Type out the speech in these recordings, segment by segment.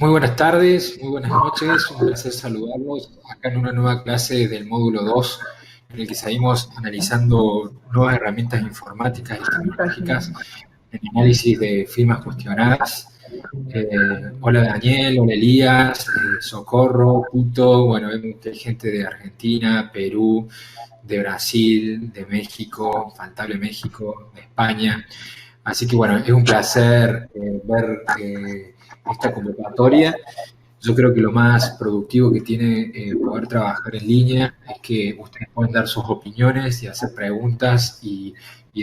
Muy buenas tardes, muy buenas noches, un placer saludarlos acá en una nueva clase del módulo 2, en el que seguimos analizando nuevas herramientas informáticas y tecnológicas en análisis de firmas cuestionadas. Hola Daniel, hola Elías, Socorro, Puto, bueno, vemos que hay gente de Argentina, Perú, de Brasil, de México, faltable México, de España. Así que bueno, es un placer ver esta convocatoria. Yo creo que lo más productivo que tiene poder trabajar en línea es que ustedes pueden dar sus opiniones y hacer preguntas y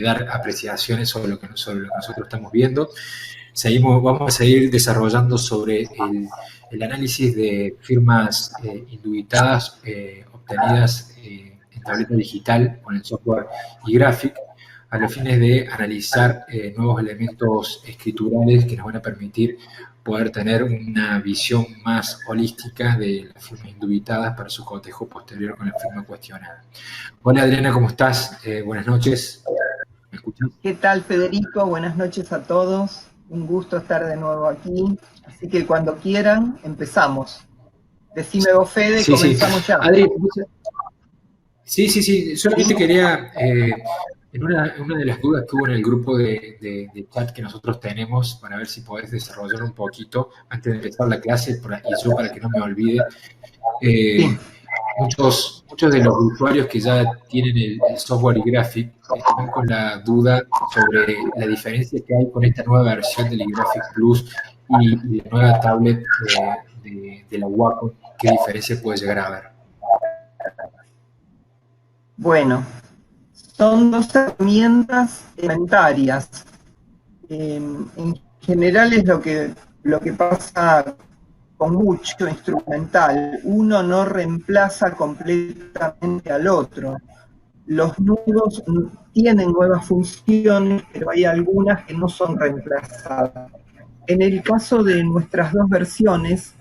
dar apreciaciones sobre lo que nosotros estamos viendo. Vamos a seguir desarrollando sobre el análisis de firmas indubitadas obtenidas en tableta digital con el software eGraphic a los fines de analizar nuevos elementos escriturales que nos van a permitir poder tener una visión más holística de las firmas indubitadas para su cotejo posterior con la firma cuestionada. Hola Adriana, ¿cómo estás? Buenas noches. ¿Me escuchas? ¿Qué tal, Federico? Buenas noches a todos. Un gusto estar de nuevo aquí. Así que cuando quieran, empezamos. Decime vos, Fede, Sí, sí. comenzamos ya. Adri, sí. Solamente quería, en una de las dudas que hubo en el grupo de chat que nosotros tenemos, para ver si podés desarrollar un poquito antes de empezar la clase, y yo para que no me olvide. Sí. Muchos de los usuarios que ya tienen el software eGraphic están con la duda sobre la diferencia que hay con esta nueva versión del eGraphic Plus y la nueva tablet de la Wacom. ¿Qué diferencia puede llegar a haber? Bueno, son dos herramientas elementarias. En general es lo que pasa con mucho instrumental. Uno no reemplaza completamente al otro. Los nudos tienen nuevas funciones, pero hay algunas que no son reemplazadas. En el caso de nuestras dos versiones,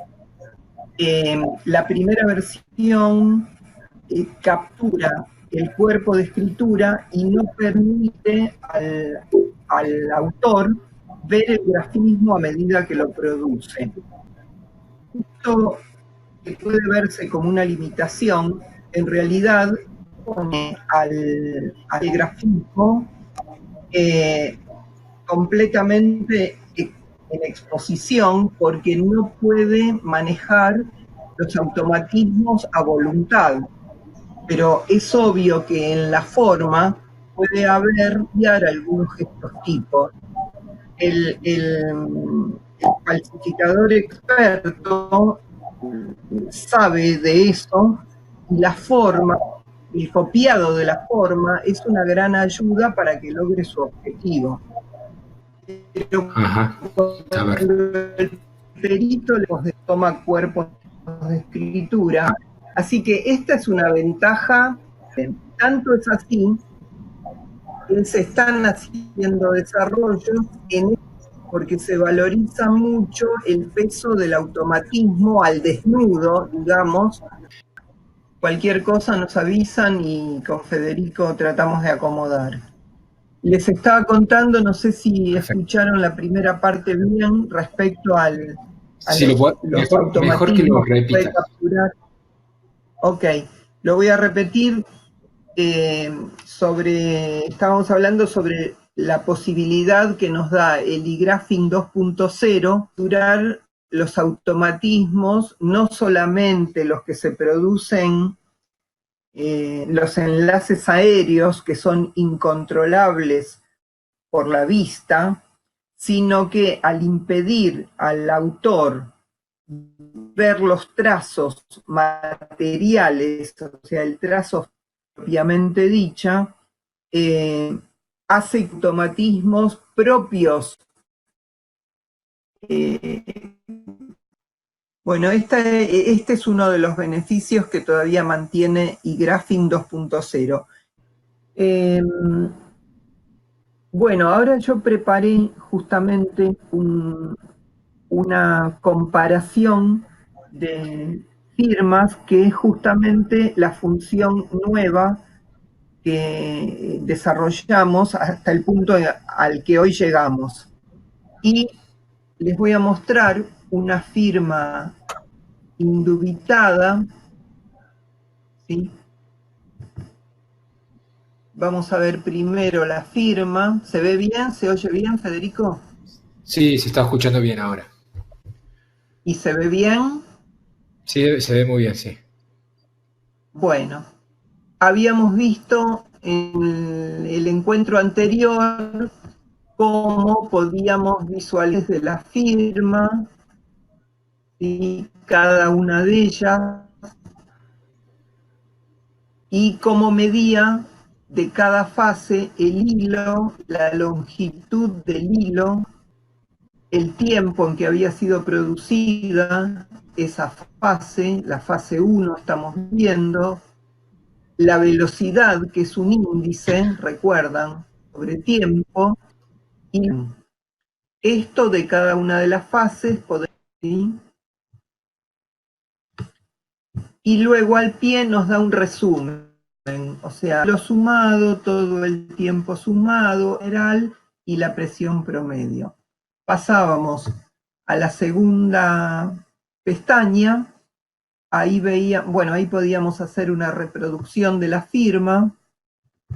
la primera versión captura el cuerpo de escritura y no permite al autor ver el grafismo a medida que lo produce. Esto, que puede verse como una limitación, en realidad pone al grafismo completamente en exposición porque no puede manejar los automatismos a voluntad. Pero es obvio que en la forma puede haber algunos gestos tipos. El falsificador experto sabe de eso y la forma, el copiado de la forma es una gran ayuda para que logre su objetivo. Pero Ajá, a ver. cuando el perito les toma cuerpos de escritura, así que esta es una ventaja, tanto es así que se están haciendo desarrollos porque se valoriza mucho el peso del automatismo al desnudo, digamos. Cualquier cosa nos avisan y con Federico tratamos de acomodar. Les estaba contando, no sé si Perfecto. escucharon la primera parte bien respecto a Sí, los mejor que lo automatismos que puede repitas. capturar. Ok, lo voy a repetir. Estábamos hablando sobre la posibilidad que nos da el eGraphing 2.0 capturar los automatismos, no solamente los que se producen, los enlaces aéreos que son incontrolables por la vista, sino que al impedir al autor ver los trazos materiales, o sea, el trazo propiamente dicha, hace automatismos propios. Bueno, este es uno de los beneficios que todavía mantiene eGraphing 2.0. Bueno, ahora yo preparé justamente una comparación de firmas, que es justamente la función nueva que desarrollamos hasta el punto al que hoy llegamos. Y les voy a mostrar una firma indubitada, ¿sí? Vamos a ver primero la firma. ¿Se ve bien? ¿Se oye bien, Federico? Sí, se está escuchando bien ahora. ¿Y se ve bien? Sí, se ve muy bien, sí. Bueno, habíamos visto en el encuentro anterior cómo podíamos visualizar de la firma, ¿sí? Cada una de ellas, y cómo medía de cada fase el hilo, la longitud del hilo, el tiempo en que había sido producida esa fase, la fase 1 estamos viendo, la velocidad, que es un índice, recuerdan, sobre tiempo, y esto de cada una de las fases, ¿sí? Y luego al pie nos da un resumen, o sea, lo sumado, todo el tiempo sumado, general, y la presión promedio. Pasábamos a la segunda pestaña, ahí ahí podíamos hacer una reproducción de la firma.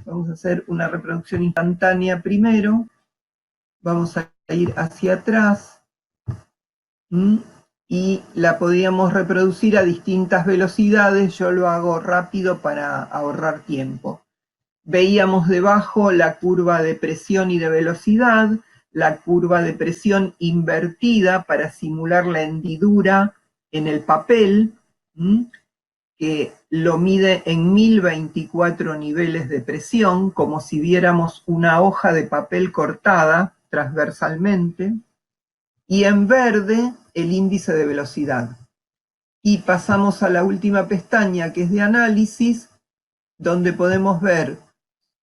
Vamos a hacer una reproducción instantánea primero. Vamos a ir hacia atrás. Y la podíamos reproducir a distintas velocidades. Yo lo hago rápido para ahorrar tiempo. Veíamos debajo la curva de presión y de velocidad, la curva de presión invertida para simular la hendidura en el papel, que lo mide en 1024 niveles de presión, como si viéramos una hoja de papel cortada transversalmente, y en verde el índice de velocidad. Y pasamos a la última pestaña, que es de análisis, donde podemos ver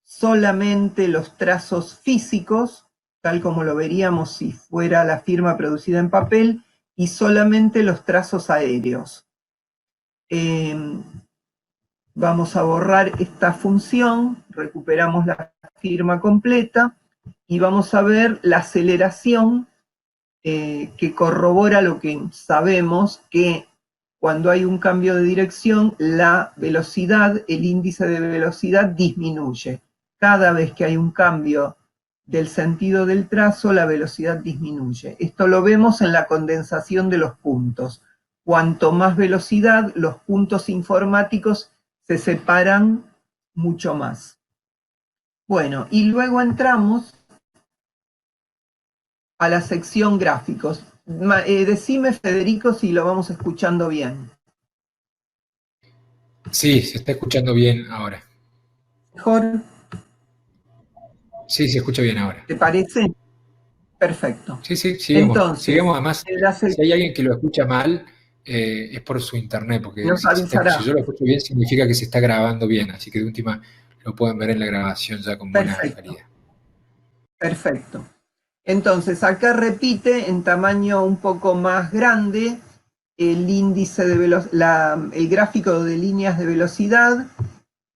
solamente los trazos físicos, tal como lo veríamos si fuera la firma producida en papel, y solamente los trazos aéreos. Vamos a borrar esta función, recuperamos la firma completa, y vamos a ver la aceleración que corrobora lo que sabemos, que cuando hay un cambio de dirección, la velocidad, el índice de velocidad disminuye. Cada vez que hay un cambio del sentido del trazo, la velocidad disminuye. Esto lo vemos en la condensación de los puntos. Cuanto más velocidad, los puntos informáticos se separan mucho más. Bueno, y luego entramos a la sección gráficos. Decime, Federico, si lo vamos escuchando bien. Sí, se está escuchando bien ahora. ¿Mejor? Sí, se escucha bien ahora. ¿Te parece? Perfecto. Sí, sí, sigamos. Entonces, Sigamos, además, si hay alguien que lo escucha mal, es por su internet, porque nos si avisará. yo lo escucho bien, significa que se está grabando bien, así que de última lo pueden ver en la grabación ya con buena Perfecto, calidad. perfecto. Entonces, acá repite en tamaño un poco más grande el índice de el gráfico de líneas de velocidad,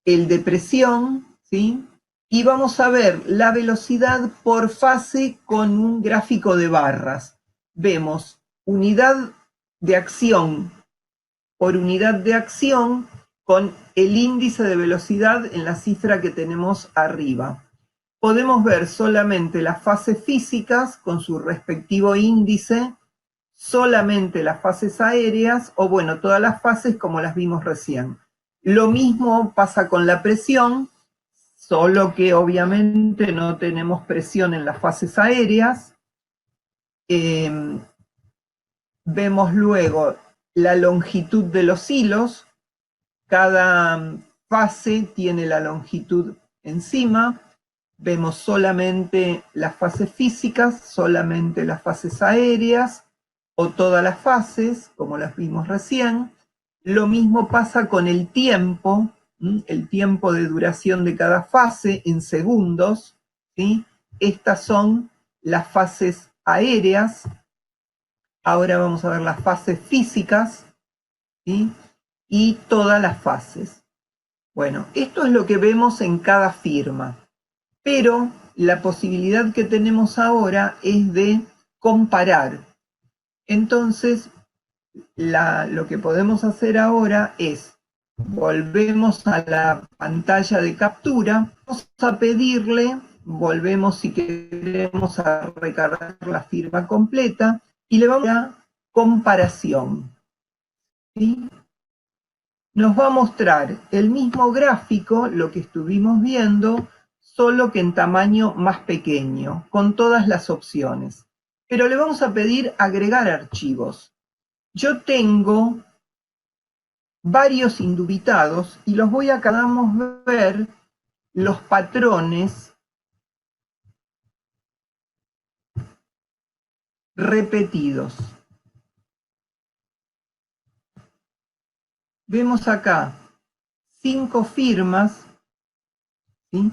el de presión, ¿sí? Y vamos a ver la velocidad por fase con un gráfico de barras. Vemos unidad de acción por unidad de acción con el índice de velocidad en la cifra que tenemos arriba. Podemos ver solamente las fases físicas con su respectivo índice, solamente las fases aéreas, o bueno, todas las fases como las vimos recién. Lo mismo pasa con la presión, solo que obviamente no tenemos presión en las fases aéreas. Vemos luego la longitud de los hilos. Cada fase tiene la longitud encima. Vemos solamente las fases físicas, solamente las fases aéreas, o todas las fases, como las vimos recién. Lo mismo pasa con el tiempo de duración de cada fase en segundos, ¿sí? Estas son las fases aéreas. Ahora vamos a ver las fases físicas, ¿sí? Y todas las fases. Bueno, esto es lo que vemos en cada firma, pero la posibilidad que tenemos ahora es de comparar Entonces, lo que podemos hacer ahora es, volvemos a la pantalla de captura, vamos a pedirle, volvemos si queremos a recargar la firma completa, y le vamos a dar comparación, ¿sí? Nos va a mostrar el mismo gráfico, lo que estuvimos viendo, solo que en tamaño más pequeño, con todas las opciones. Pero le vamos a pedir agregar archivos. Yo tengo varios indubitados y los voy a ver los patrones repetidos. Vemos acá 5 firmas, ¿sí?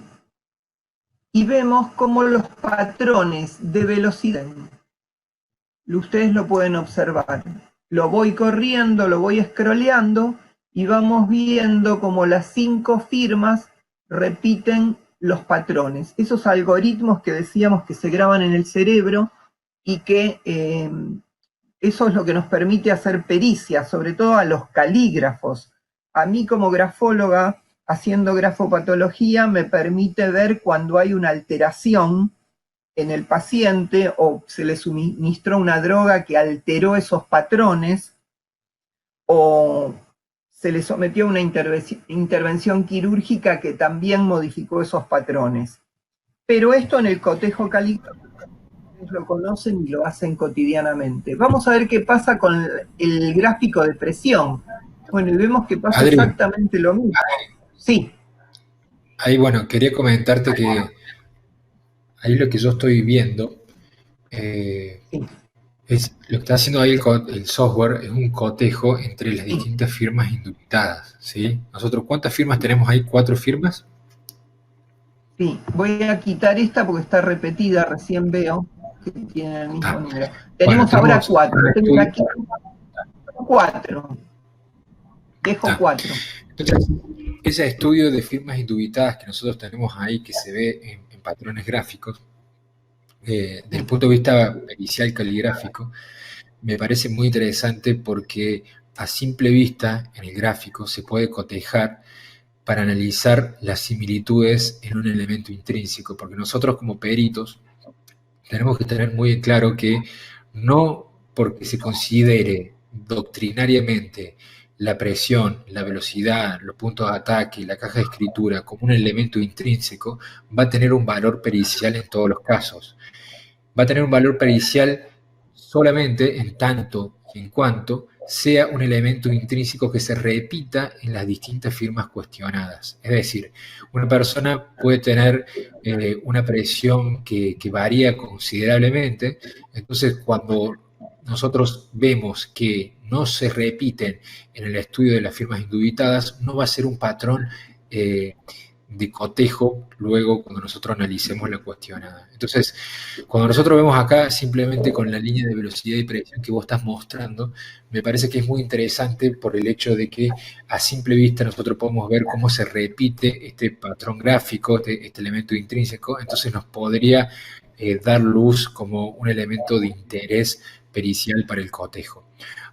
Y vemos cómo los patrones de velocidad, ustedes lo pueden observar. Lo voy corriendo, lo voy scrolleando y vamos viendo cómo las 5 firmas repiten los patrones. Esos algoritmos que decíamos que se graban en el cerebro y que eso es lo que nos permite hacer pericia, sobre todo a los calígrafos. A mí como grafóloga, haciendo grafopatología, me permite ver cuando hay una alteración en el paciente o se le suministró una droga que alteró esos patrones o se le sometió a una intervención quirúrgica que también modificó esos patrones. Pero esto en el cotejo caligráfico lo conocen y lo hacen cotidianamente. Vamos a ver qué pasa con el gráfico de presión. Bueno, y vemos que pasa Adri, exactamente lo mismo. Sí. ahí bueno, quería comentarte que ahí lo que yo estoy viendo Sí. es lo que está haciendo ahí el software es un cotejo entre las distintas firmas indubitadas, ¿sí? Nosotros, ¿cuántas firmas tenemos ahí? ¿4 firmas? Sí, voy a quitar esta porque está repetida, recién veo que tiene el mismo número. Bueno, Tenemos ahora tenemos 4, un tengo aquí estudio. 4. Dejo 4. Entonces, ese estudio de firmas indubitadas que nosotros tenemos ahí, que se ve en patrones gráficos, desde el punto de vista pericial caligráfico, me parece muy interesante porque a simple vista en el gráfico se puede cotejar para analizar las similitudes en un elemento intrínseco, porque nosotros como peritos tenemos que tener muy en claro que no porque se considere doctrinariamente la presión, la velocidad, los puntos de ataque y la caja de escritura como un elemento intrínseco, va a tener un valor pericial en todos los casos. Va a tener un valor pericial solamente en tanto y en cuanto sea un elemento intrínseco que se repita en las distintas firmas cuestionadas. Es decir, una persona puede tener una presión que varía considerablemente, entonces cuando nosotros vemos que no se repiten en el estudio de las firmas indubitadas, no va a ser un patrón de cotejo luego cuando nosotros analicemos la cuestionada. Entonces, cuando nosotros vemos acá simplemente con la línea de velocidad y presión que vos estás mostrando, me parece que es muy interesante por el hecho de que a simple vista nosotros podemos ver cómo se repite este patrón gráfico, este elemento intrínseco, entonces nos podría dar luz como un elemento de interés pericial para el cotejo.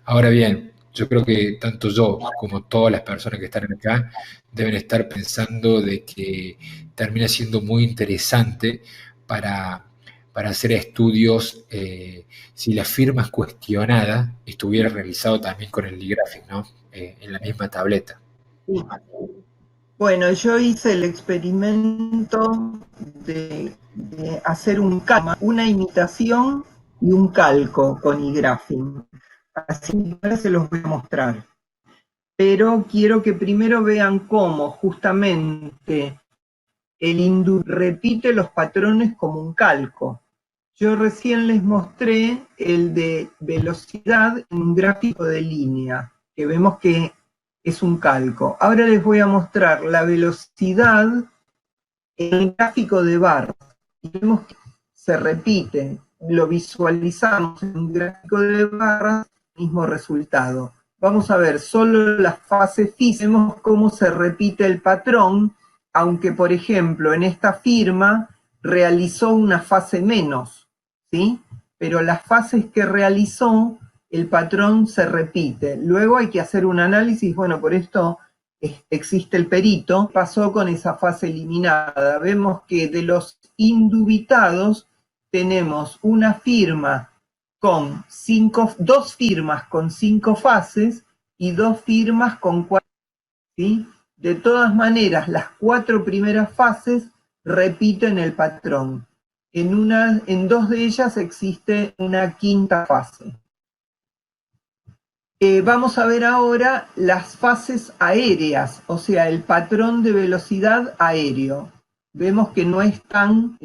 Ahora bien, yo creo que tanto yo como todas las personas que están acá deben estar pensando de que termina siendo muy interesante para, para hacer estudios si la firma es cuestionada estuviera realizado también con el Ligraphic, ¿no? En la misma tableta. Sí. Bueno, yo hice el experimento de hacer una imitación y un calco con iGraphing. Así que se los voy a mostrar. Pero quiero que primero vean cómo justamente el Hindu repite los patrones como un calco. Yo recién les mostré el de velocidad en un gráfico de línea, que vemos que es un calco. Ahora les voy a mostrar la velocidad en el gráfico de barras. Y vemos que se repite, lo visualizamos en un gráfico de barras, mismo resultado. Vamos a ver solo la fase física, vemos cómo se repite el patrón, aunque por ejemplo en esta firma realizó una fase menos, ¿sí? Pero las fases que realizó el patrón se repite. Luego hay que hacer un análisis, bueno, por esto existe el perito. Pasó con esa fase eliminada. Vemos que de los indubitados tenemos una firma con dos firmas con 5 fases y 2 firmas con 4, ¿sí? De todas maneras, las 4 primeras fases repiten el patrón. En 2 de ellas existe una quinta fase. Vamos a ver ahora las fases aéreas, o sea, el patrón de velocidad aéreo. Vemos que no es tan,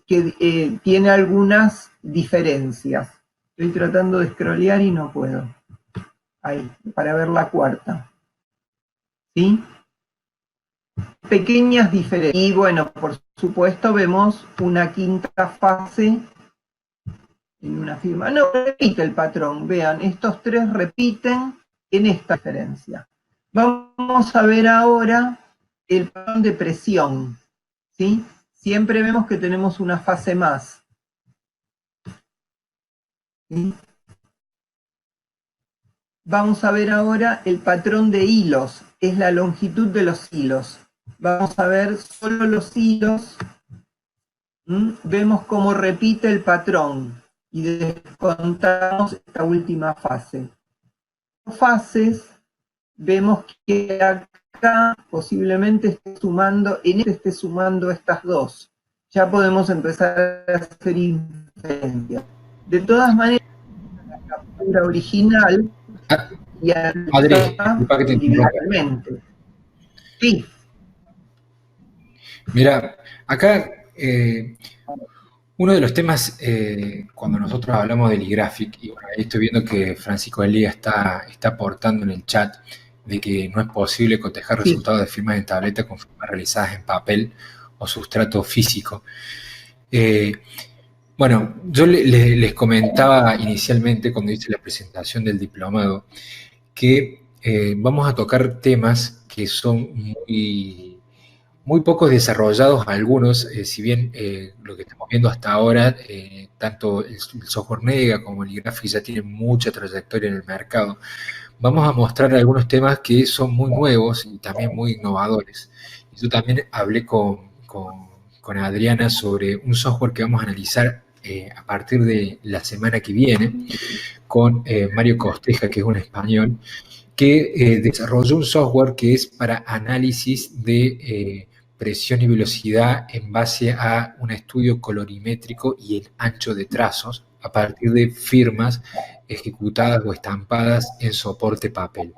tiene algunas diferencias. Estoy tratando de scrollear y no puedo. Ahí, para ver la cuarta. ¿Sí? Pequeñas diferencias. Y bueno, por supuesto vemos una quinta fase en una firma. No, repite el patrón. Vean, estos 3 repiten en esta diferencia. Vamos a ver ahora el patrón de presión. ¿Sí? Siempre vemos que tenemos una fase más. ¿Sí? Vamos a ver ahora el patrón de hilos. Es la longitud de los hilos. Vamos a ver solo los hilos. Vemos cómo repite el patrón. Y descontamos esta última fase. Fases, vemos que acá posiblemente esté sumando estas 2. Ya podemos empezar a hacer inferencias. De todas maneras, la captura original y Adri, disculpa que te interrumpa. Sí. Mira, acá uno de los temas, cuando nosotros hablamos del e-graphic, y bueno, ahí estoy viendo que Francisco Elías está aportando en el chat de que no es posible cotejar resultados de firmas en tableta con firmas realizadas en papel o sustrato físico. Bueno, yo les comentaba inicialmente cuando hice la presentación del diplomado que vamos a tocar temas que son muy pocos desarrollados algunos, si bien lo que estamos viendo hasta ahora, tanto el software Nega como el e-graphic ya tienen mucha trayectoria en el mercado. Vamos a mostrar algunos temas que son muy nuevos y también muy innovadores. Yo también hablé con Adriana sobre un software que vamos a analizar a partir de la semana que viene con Mario Costeja, que es un español, que desarrolló un software que es para análisis de presión y velocidad en base a un estudio colorimétrico y el ancho de trazos a partir de firmas ejecutadas o estampadas en soporte papel.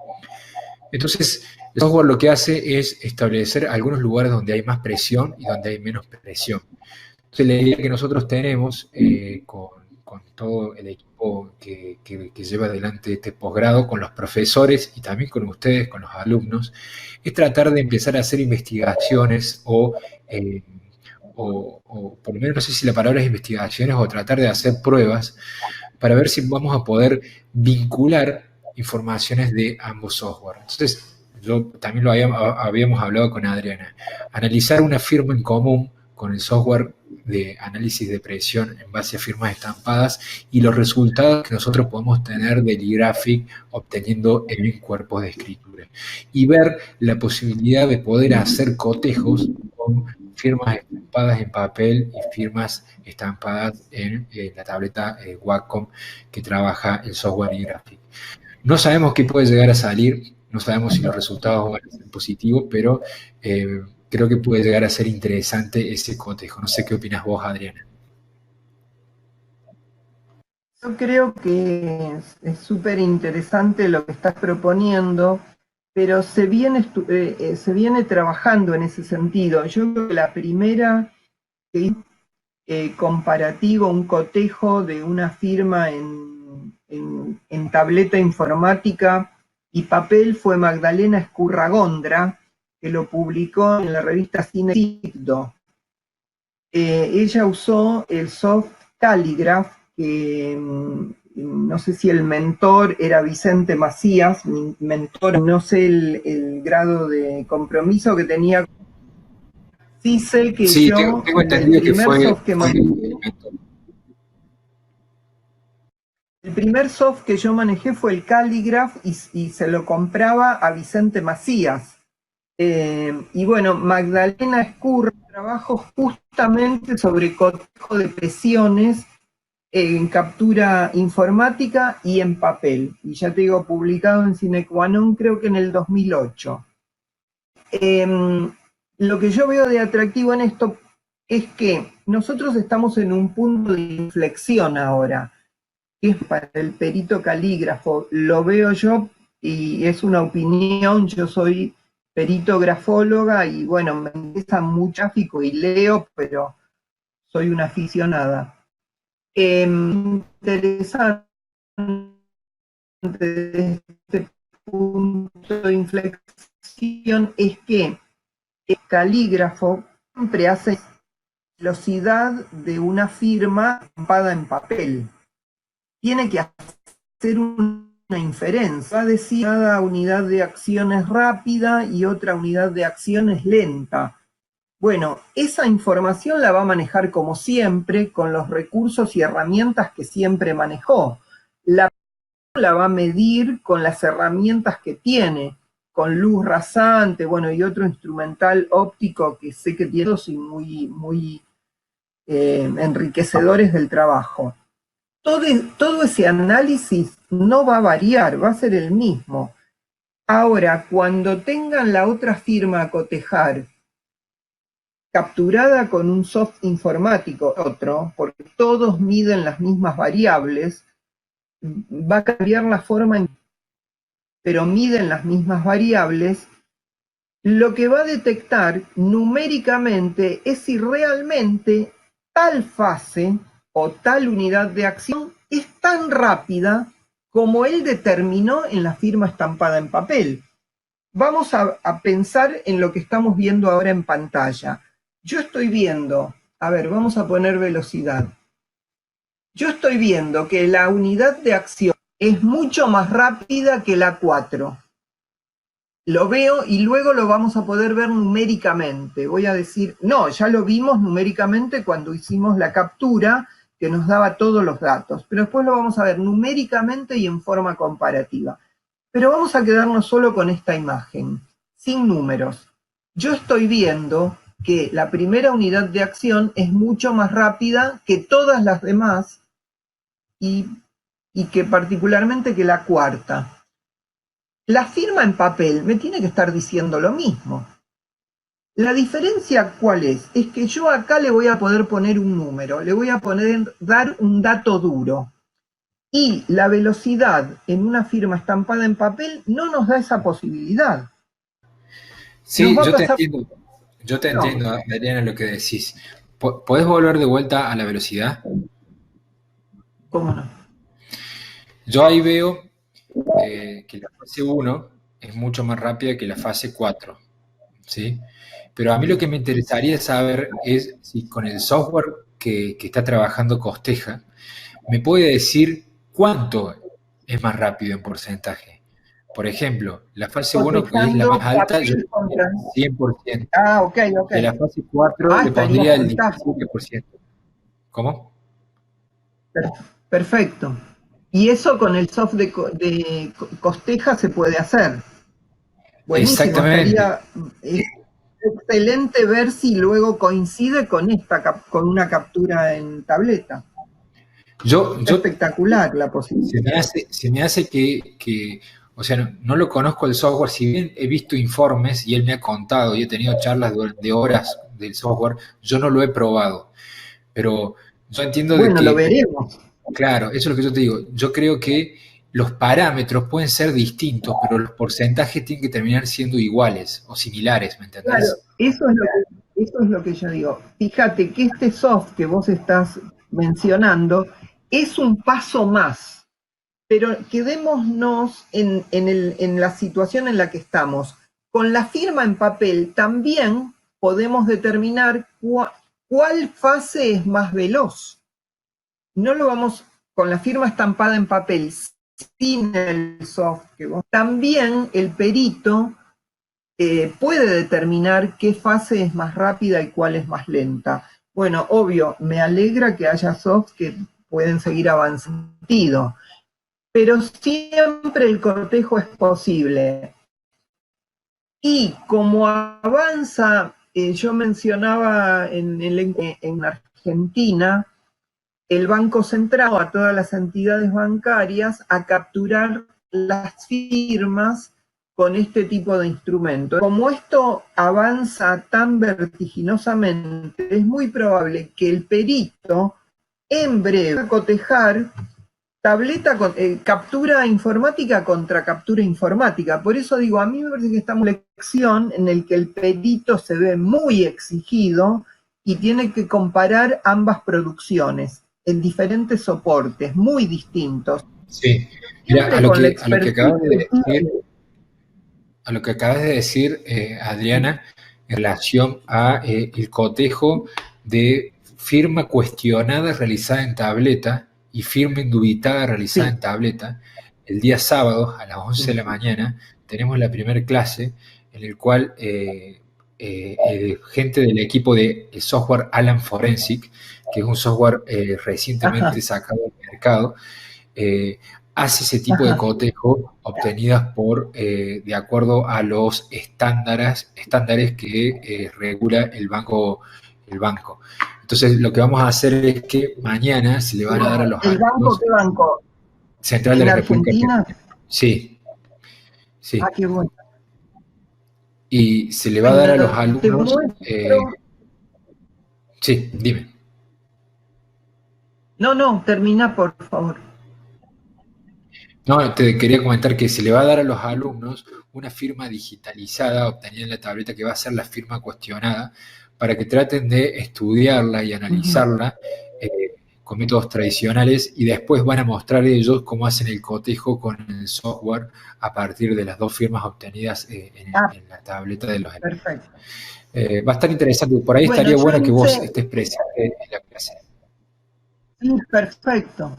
Entonces, el software lo que hace es establecer algunos lugares donde hay más presión y donde hay menos presión. Entonces, la idea que nosotros tenemos con todo el equipo que lleva adelante este posgrado, con los profesores y también con ustedes, con los alumnos, es tratar de empezar a hacer investigaciones o por lo menos no sé si la palabra es investigaciones o tratar de hacer pruebas para ver si vamos a poder vincular informaciones de ambos software. Entonces, yo también lo habíamos hablado con Adriana, analizar una firma en común con el software de análisis de presión en base a firmas estampadas y los resultados que nosotros podemos tener del e-graphic obteniendo en cuerpos de escritura. Y ver la posibilidad de poder hacer cotejos con firmas estampadas en papel y firmas estampadas en la tableta Wacom que trabaja el software e-graphic. No sabemos qué puede llegar a salir, no sabemos si los resultados van a ser positivos, pero creo que puede llegar a ser interesante ese cotejo. No sé qué opinas vos, Adriana. Yo creo que es súper interesante lo que estás proponiendo, pero se viene trabajando en ese sentido. Yo creo que la primera comparativo, un cotejo de una firma en tableta informática y papel fue Magdalena Escurragondra, que lo publicó en la revista Cinecipdo. Ella usó el soft Calligraph, que no sé si el mentor era Vicente Macías, mi mentor, no sé el grado de compromiso que tenía. Sí sé que sí, yo, tengo entendido que fue el primer soft que yo manejé fue el Calligraph y se lo compraba a Vicente Macías. Y bueno, Magdalena Escurra trabajó justamente sobre cotejo de presiones en captura informática y en papel. Y ya te digo, publicado en Sine Qua Non, creo que en el 2008. Lo que yo veo de atractivo en esto es que nosotros estamos en un punto de inflexión ahora, que es para el perito calígrafo. Lo veo yo y es una opinión, yo soy perito grafóloga y bueno, me interesa mucho gráfico y leo, pero soy una aficionada. Interesante de este punto de inflexión es que el calígrafo siempre hace velocidad de una firma estampada en papel. Tiene que hacer una inferencia. Va a decir cada unidad de acción es rápida y otra unidad de acción es lenta. Bueno, esa información la va a manejar como siempre, con los recursos y herramientas que siempre manejó. La va a medir con las herramientas que tiene, con luz rasante, bueno, y otro instrumental óptico que sé que tiene y muy enriquecedores del trabajo. Todo ese análisis no va a variar, va a ser el mismo. Ahora, cuando tengan la otra firma a cotejar, capturada con un soft informático, otro, porque todos miden las mismas variables, va a cambiar la forma, pero miden las mismas variables, lo que va a detectar numéricamente es si realmente tal fase o tal unidad de acción es tan rápida como él determinó en la firma estampada en papel. Vamos a pensar en lo que estamos viendo ahora en pantalla. Yo estoy viendo, a ver, vamos a poner velocidad. Yo estoy viendo que la unidad de acción es mucho más rápida que la 4. Lo veo y luego lo vamos a poder ver numéricamente. Voy a decir, no, ya lo vimos numéricamente cuando hicimos la captura que nos daba todos los datos, pero después lo vamos a ver numéricamente y en forma comparativa. Pero vamos a quedarnos solo con esta imagen, sin números. Yo estoy viendo que la primera unidad de acción es mucho más rápida que todas las demás y que particularmente que la cuarta. La firma en papel me tiene que estar diciendo lo mismo. La diferencia, ¿cuál es? Es que yo acá le voy a poder poner un número, le voy a dar un dato duro. Y la velocidad en una firma estampada en papel no nos da esa posibilidad. Sí, yo te entiendo, Adriana, lo que decís. ¿Podés volver de vuelta a la velocidad? ¿Cómo no? Yo ahí veo que la fase 1 es mucho más rápida que la fase 4, ¿sí? Pero a mí lo que me interesaría saber es si con el software que está trabajando Costeja, me puede decir cuánto es más rápido en porcentaje. Por ejemplo, la fase 1, que es la más alta, yo le pondría el 100%. Ah, ok. De la fase 4 le pondría el 17%. ¿Cómo? Perfecto. Y eso con el soft de Costeja se puede hacer. Buenísimo. Exactamente. Es excelente ver si luego coincide con una captura en tableta. Espectacular la posibilidad. Se me hace que o sea, no lo conozco el software, si bien he visto informes y él me ha contado y he tenido charlas de horas del software, yo no lo he probado. Pero yo entiendo de que... lo veremos. Claro, eso es lo que yo te digo. Yo creo que los parámetros pueden ser distintos, pero los porcentajes tienen que terminar siendo iguales o similares, ¿me entendés? Claro, eso es lo que yo digo. Fíjate que este soft que vos estás mencionando es un paso más, pero quedémonos en la situación en la que estamos. Con la firma en papel también podemos determinar cuál fase es más veloz. No lo vamos con la firma estampada en papel sin el soft. También el perito puede determinar qué fase es más rápida y cuál es más lenta. Bueno, obvio, me alegra que haya softs que pueden seguir avanzando. pero siempre el cotejo es posible. Y como avanza, yo mencionaba en Argentina, el Banco Central a todas las entidades bancarias a capturar las firmas con este tipo de instrumentos. Como esto avanza tan vertiginosamente, es muy probable que el perito en breve va a cotejar captura informática contra captura informática. Por eso digo, a mí me parece que estamos en una lección en el que el perito se ve muy exigido y tiene que comparar ambas producciones en diferentes soportes muy distintos. Sí, mira, Siempre con la expertise que tiene. a lo que acabas de decir, Adriana, en relación a el cotejo de firma cuestionada realizada en tableta y firma indubitada realizada Sí, en tableta, el día sábado a las 11 sí. de la mañana tenemos la primera clase en el cual gente del equipo de software Alan Forensic, que es un software recientemente Ajá, sacado al mercado, eh, hace ese tipo de ajá. cotejo obtenidas de acuerdo a los estándares que regula el banco. Entonces, lo que vamos a hacer es que mañana se le van a dar a los ¿El banco alumnos qué banco? Central de ¿En la República Argentina? Argentina. Sí, Ah, sí. qué bueno. Y se le va a dar a los Bueno, te alumnos, muestro. sí, dime. No, no, termina por favor. No, te quería comentar que se le va a dar a los alumnos una firma digitalizada obtenida en la tableta que va a ser la firma cuestionada para que traten de estudiarla y Ujú. analizarla con métodos tradicionales y después van a mostrar ellos cómo hacen el cotejo con el software a partir de las dos firmas obtenidas Ah, en la tableta de los alumnos. perfecto. Va a estar interesante, por ahí Bueno, estaría yo bueno que vos hice, estés presente en la clase. sí, perfecto.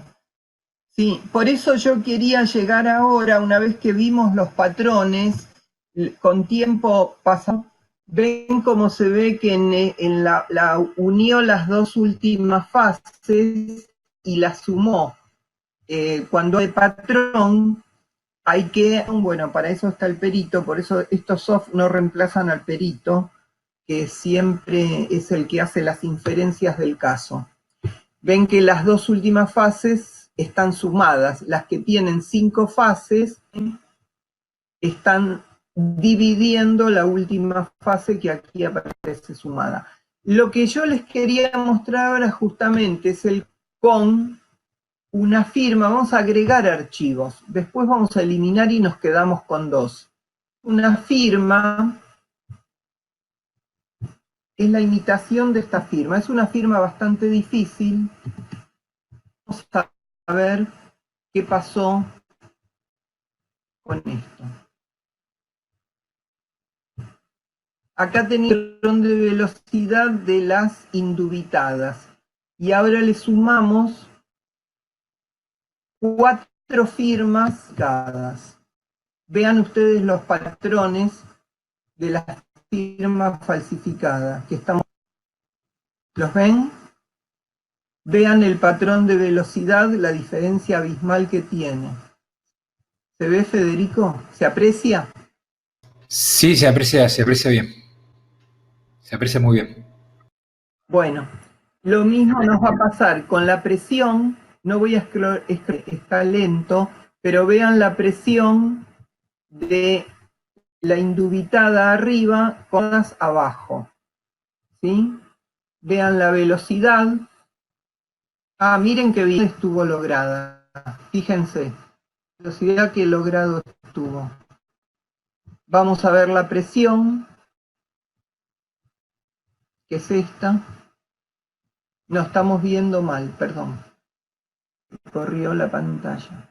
Sí, por eso yo quería llegar ahora, una vez que vimos los patrones, con tiempo pasado, ven cómo se ve que la unió las dos últimas fases y las sumó. Cuando hay patrón, hay que, bueno, para eso está el perito, por eso estos soft no reemplazan al perito, que siempre es el que hace las inferencias del caso. Ven que las dos últimas fases están sumadas. Las que tienen 5 fases están dividiendo la última fase que aquí aparece sumada. Lo que yo les quería mostrar ahora justamente es el con una firma. Vamos a agregar archivos. Después vamos a eliminar y nos quedamos con 2. Una firma es la imitación de esta firma. Es una firma bastante difícil. Vamos a ver qué pasó con esto. Acá tenía el patrón de velocidad de las indubitadas. Y ahora le sumamos 4 firmas dadas. Vean ustedes los patrones de las firmas falsificadas que estamos. ¿Los ven? Vean el patrón de velocidad, la diferencia abismal que tiene. ¿Se ve, Federico? ¿Se aprecia? Sí, se aprecia bien, se aprecia muy bien. Bueno, lo mismo nos va a pasar con la presión. No voy a está lento, pero vean la presión de la indubitada arriba con las abajo. ¿Sí? Vean la velocidad. Ah, miren qué bien estuvo lograda. Fíjense, la velocidad que logrado estuvo. Vamos a ver la presión, que es esta. No estamos viendo mal, perdón. Corrió la pantalla.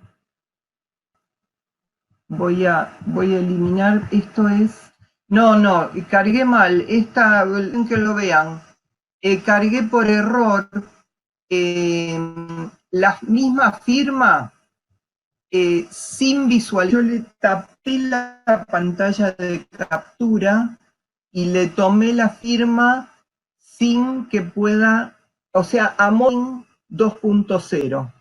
Voy a eliminar, esto es, no, cargué mal, esta, que lo vean, cargué por error la misma firma sin visualizar. Yo le tapé la pantalla de captura y le tomé la firma sin que pueda, o sea, Amon 2.0,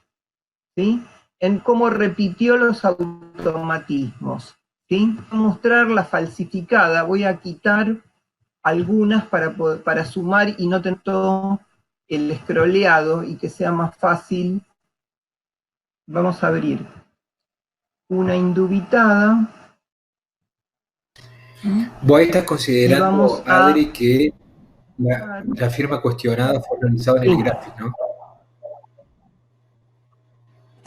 ¿sí? en cómo repitió los automatismos. ¿Sí? Voy a mostrar la falsificada, voy a quitar algunas para sumar y no tener todo el scrolleado y que sea más fácil. Vamos a abrir una indubitada. Vos estás considerando, Adri, que la firma cuestionada fue realizada en el gráfico, ¿no?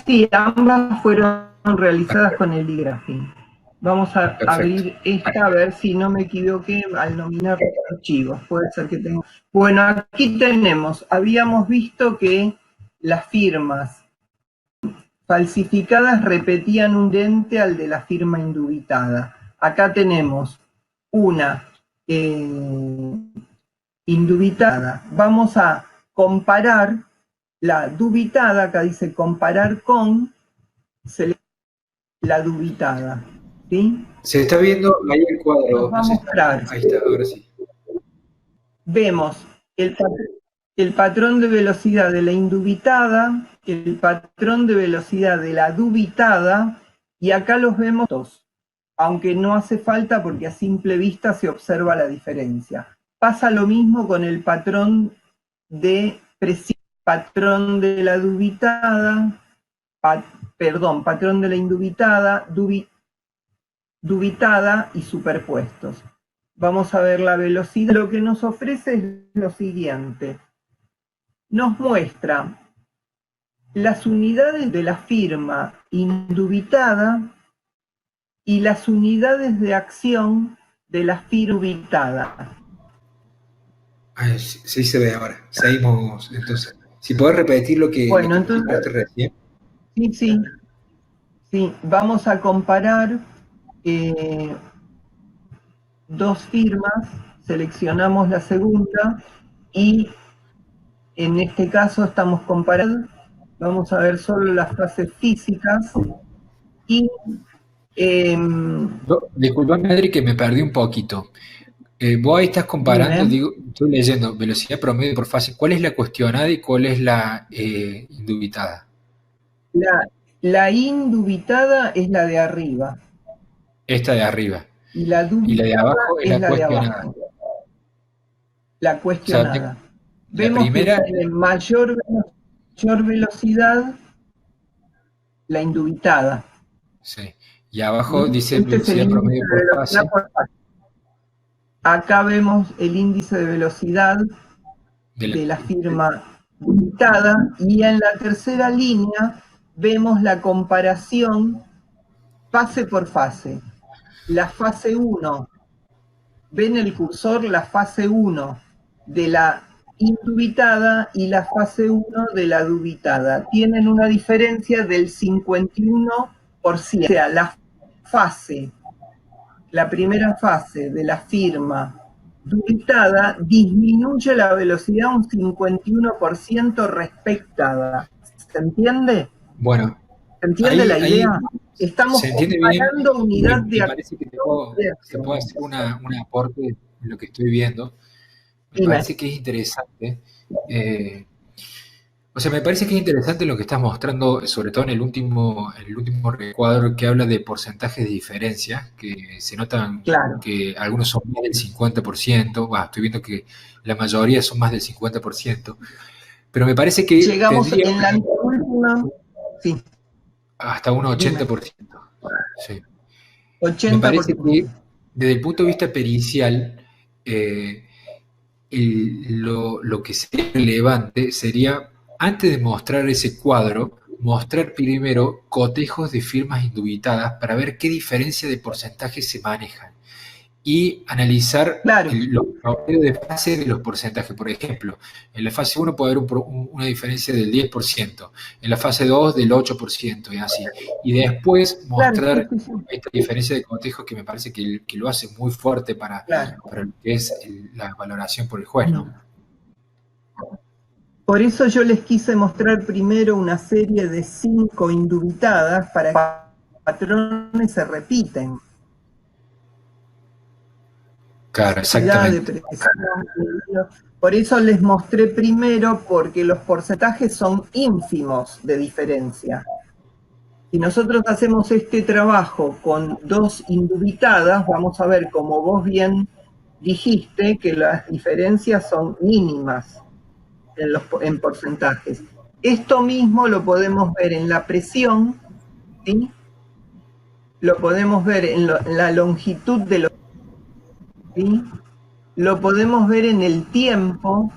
Sí, ambas fueron realizadas con el iGraphing. Vamos a abrir esta a ver si no me equivoqué al nominar los archivos. Puede ser que tenga. Bueno, aquí tenemos, habíamos visto que las firmas falsificadas repetían un ente al de la firma indubitada. Acá tenemos una indubitada. Vamos a comparar la dubitada, acá dice comparar con la dubitada. ¿Sí? Se está viendo ahí el cuadro. Vamos a mostrar. Ahí está, ahora sí. Vemos el patrón de velocidad de la indubitada, el patrón de velocidad de la dubitada, y acá los vemos todos, aunque no hace falta porque a simple vista se observa la diferencia. Pasa lo mismo con el patrón de presión, patrón de la dubitada, patrón de la indubitada, dubitada y superpuestos. Vamos a ver la velocidad. Lo que nos ofrece es lo siguiente. Nos muestra las unidades de la firma indubitada y las unidades de acción de la firma dubitada. Sí se ve ahora. Seguimos, entonces. Si podés repetir lo que entonces, recién. Sí, vamos a comparar dos firmas, seleccionamos la segunda y en este caso estamos comparando, vamos a ver solo las fases físicas y... Disculpame, Adri, que me perdí un poquito. Vos ahí estás comparando, estoy leyendo velocidad promedio por fase. ¿Cuál es la cuestionada y cuál es la indubitada? La indubitada es la de arriba. Esta de arriba. Y la de abajo es la cuestionada. La cuestionada. O sea, vemos primera... que tiene mayor velocidad la indubitada. Sí. Y abajo dice velocidad promedio por fase. Acá vemos el índice de velocidad de la firma indubitada y en la tercera línea vemos la comparación fase por fase. La fase 1, ven el cursor, la fase 1 de la indubitada y la fase 1 de la dubitada. Tienen una diferencia del 51%. O sea, la primera fase de la firma dubitada disminuye la velocidad un 51% respectada. ¿Se entiende? Bueno. ¿Se entiende la idea? Estamos comparando unidad de acción. Me parece que te puedo hacer un aporte en lo que estoy viendo. Me parece que es interesante. Me parece que es interesante lo que estás mostrando, sobre todo en el último recuadro que habla de porcentajes de diferencia, que se notan que algunos son más del 50%, estoy viendo que la mayoría son más del 50%, pero me parece que llegamos en la última, sí. Hasta un 80%. Sí. 80%. Me parece que desde el punto de vista pericial, lo que sería relevante sería, antes de mostrar ese cuadro, mostrar primero cotejos de firmas indubitadas para ver qué diferencia de porcentajes se manejan y analizar los promedios de fase de los porcentajes. Por ejemplo, en la fase 1 puede haber una diferencia del 10%, en la fase 2 del 8% y así. Y después mostrar esta diferencia de cotejos que me parece que lo hace muy fuerte para lo que es la valoración por el juez, ¿no? Por eso yo les quise mostrar primero una serie de 5 indubitadas para que los patrones se repiten. Claro, exactamente. Por eso les mostré primero, porque los porcentajes son ínfimos de diferencia. Si nosotros hacemos este trabajo con 2 indubitadas, vamos a ver, como vos bien dijiste, que las diferencias son mínimas en porcentajes. Esto mismo lo podemos ver en la presión, ¿sí? Lo podemos ver en la longitud de los... ¿sí? Lo podemos ver en el tiempo,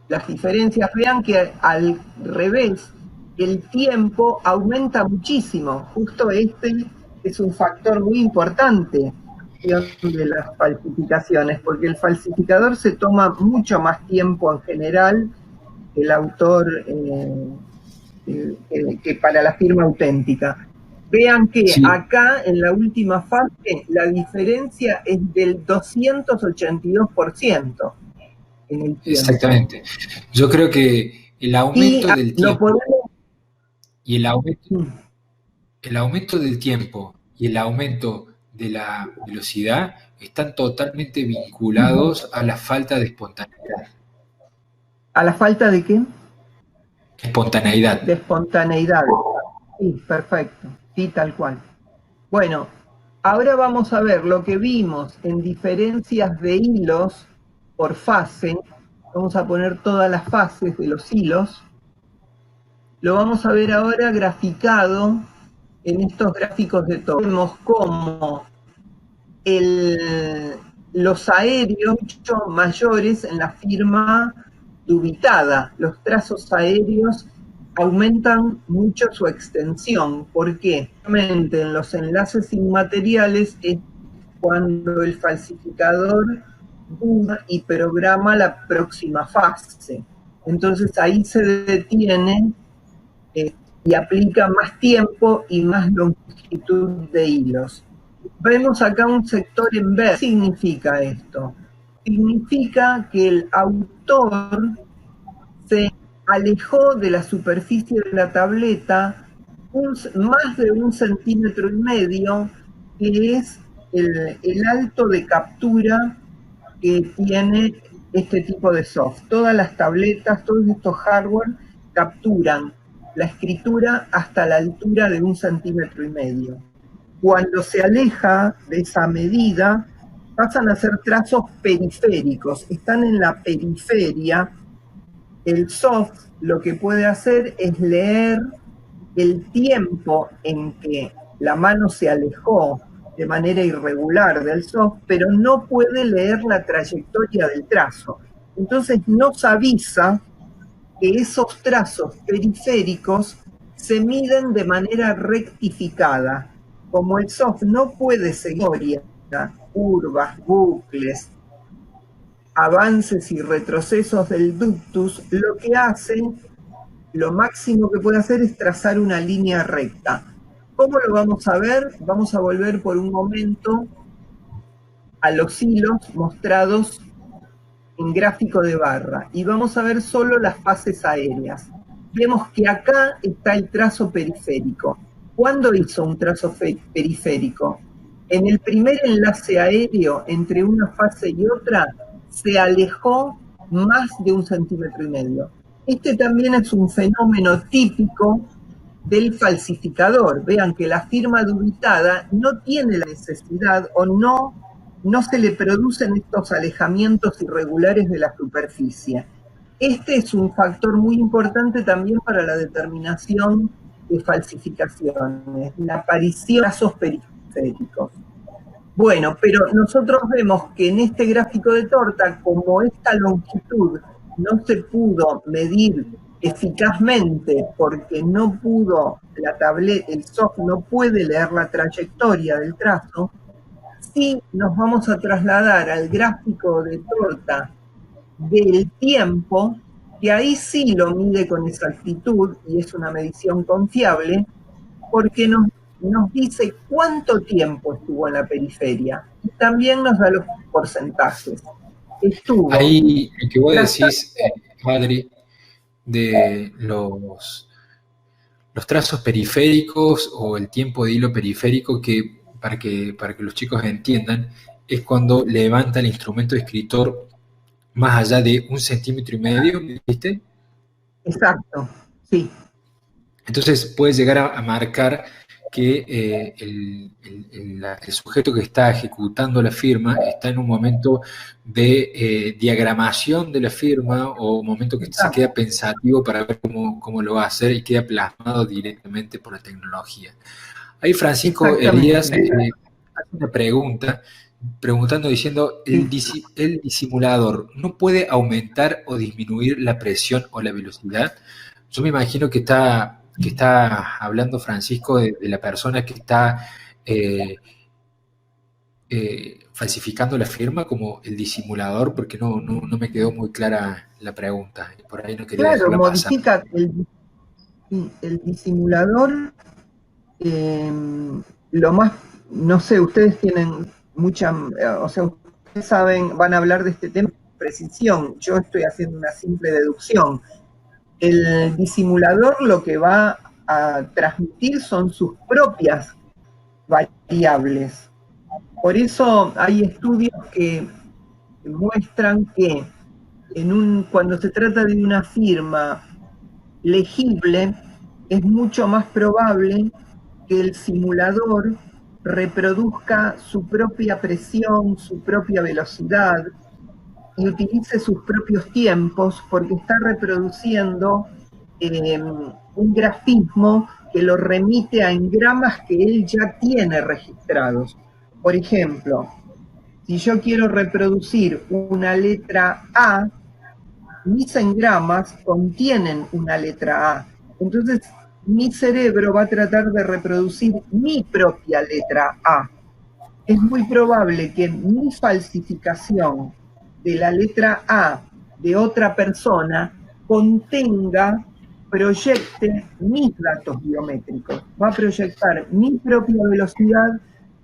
las diferencias. Vean que al revés, el tiempo aumenta muchísimo. Justo este es un factor muy importante de las falsificaciones, porque el falsificador se toma mucho más tiempo en general que el autor que para la firma auténtica. Vean que Sí, acá en la última fase la diferencia es del 282% en el tiempo. exactamente. Yo creo que el Y aumento del lo tiempo podemos... y el aumento del tiempo y el aumento de la velocidad están totalmente vinculados a la falta de espontaneidad. ¿A la falta de qué? De Espontaneidad. espontaneidad. Sí, perfecto. Sí, tal cual. Bueno, ahora vamos a ver lo que vimos en diferencias de hilos por fase. Vamos a poner todas las fases de los hilos. Lo vamos a ver ahora graficado en estos gráficos de todo. Vemos cómo los aéreos mucho mayores en la firma dubitada. Los trazos aéreos aumentan mucho su extensión. ¿Por qué? En los enlaces inmateriales es cuando el falsificador duda y programa la próxima fase. Entonces ahí se detiene y aplica más tiempo y más longitud de hilos. Vemos acá un sector en verde. ¿Qué significa esto? Significa que el autor se alejó de la superficie de la tableta más de 1,5 centímetros, que es el alto de captura que tiene este tipo de soft. Todas las tabletas, todos estos hardware capturan la escritura hasta la altura de 1,5 centímetros. Cuando se aleja de esa medida, pasan a ser trazos periféricos, están en la periferia. El soft lo que puede hacer es leer el tiempo en que la mano se alejó de manera irregular del soft, pero no puede leer la trayectoria del trazo. Entonces nos avisa que esos trazos periféricos se miden de manera rectificada. Como el soft no puede seguir curvas, bucles, avances y retrocesos del ductus, lo que hace, lo máximo que puede hacer es trazar una línea recta. ¿Cómo lo vamos a ver? Vamos a volver por un momento a los hilos mostrados en gráfico de barra y vamos a ver solo las fases aéreas. Vemos que acá está el trazo periférico. ¿Cuándo hizo un trazo periférico? En el primer enlace aéreo entre una fase y otra se alejó más de 1,5 centímetros. Este también es un fenómeno típico del falsificador. Vean que la firma dubitada no tiene la necesidad o no se le producen estos alejamientos irregulares de la superficie. Este es un factor muy importante también para la determinación de falsificaciones, la aparición de trazos periféricos. Bueno, pero nosotros vemos que en este gráfico de torta, como esta longitud no se pudo medir eficazmente porque no pudo, la tableta, el soft no puede leer la trayectoria del trazo, sí nos vamos a trasladar al gráfico de torta del tiempo, que ahí sí lo mide con exactitud y es una medición confiable, porque nos dice cuánto tiempo estuvo en la periferia y también nos da los porcentajes. Estuvo. Ahí el que vos decís, Adri, de los trazos periféricos o el tiempo de hilo periférico, que para que los chicos entiendan, es cuando levanta el instrumento escritor más allá de 1,5 centímetros, ¿viste? Exacto, sí. Entonces puede llegar a marcar que el sujeto que está ejecutando la firma está en un momento de diagramación de la firma o un momento que se queda pensativo para ver cómo lo va a hacer y queda plasmado directamente por la tecnología. Ahí Francisco Elías hace una pregunta, diciendo, ¿el disimulador no puede aumentar o disminuir la presión o la velocidad? Yo me imagino que está hablando Francisco de la persona que está falsificando la firma como el disimulador, porque no me quedó muy clara la pregunta. Por ahí no quería dejarla pasar. Modifica el disimulador, lo más, no sé, ustedes tienen mucha, o sea, ustedes saben, van a hablar de este tema con precisión. Yo estoy haciendo una simple deducción. El disimulador lo que va a transmitir son sus propias variables. Por eso hay estudios que muestran que cuando se trata de una firma legible, es mucho más probable que el simulador reproduzca su propia presión, su propia velocidad y utilice sus propios tiempos, porque está reproduciendo un grafismo que lo remite a engramas que él ya tiene registrados. Por ejemplo, si yo quiero reproducir una letra A, mis engramas contienen una letra A. Entonces, mi cerebro va a tratar de reproducir mi propia letra A. Es muy probable que mi falsificación de la letra A de otra persona proyecte mis datos biométricos. Va a proyectar mi propia velocidad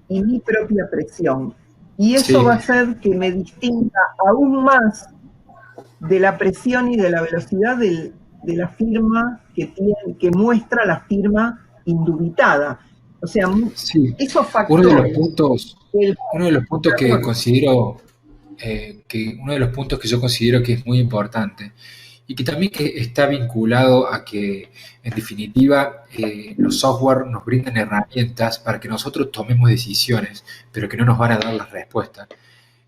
y mi propia presión. Y eso va a hacer que me distinga aún más de la presión y de la velocidad de la firma que muestra la firma indubitada. O sea, esos factores... Uno de los puntos que considero uno de los puntos que yo considero que es muy importante y que también que está vinculado a que, en definitiva, los software nos brindan herramientas para que nosotros tomemos decisiones, pero que no nos van a dar las respuestas.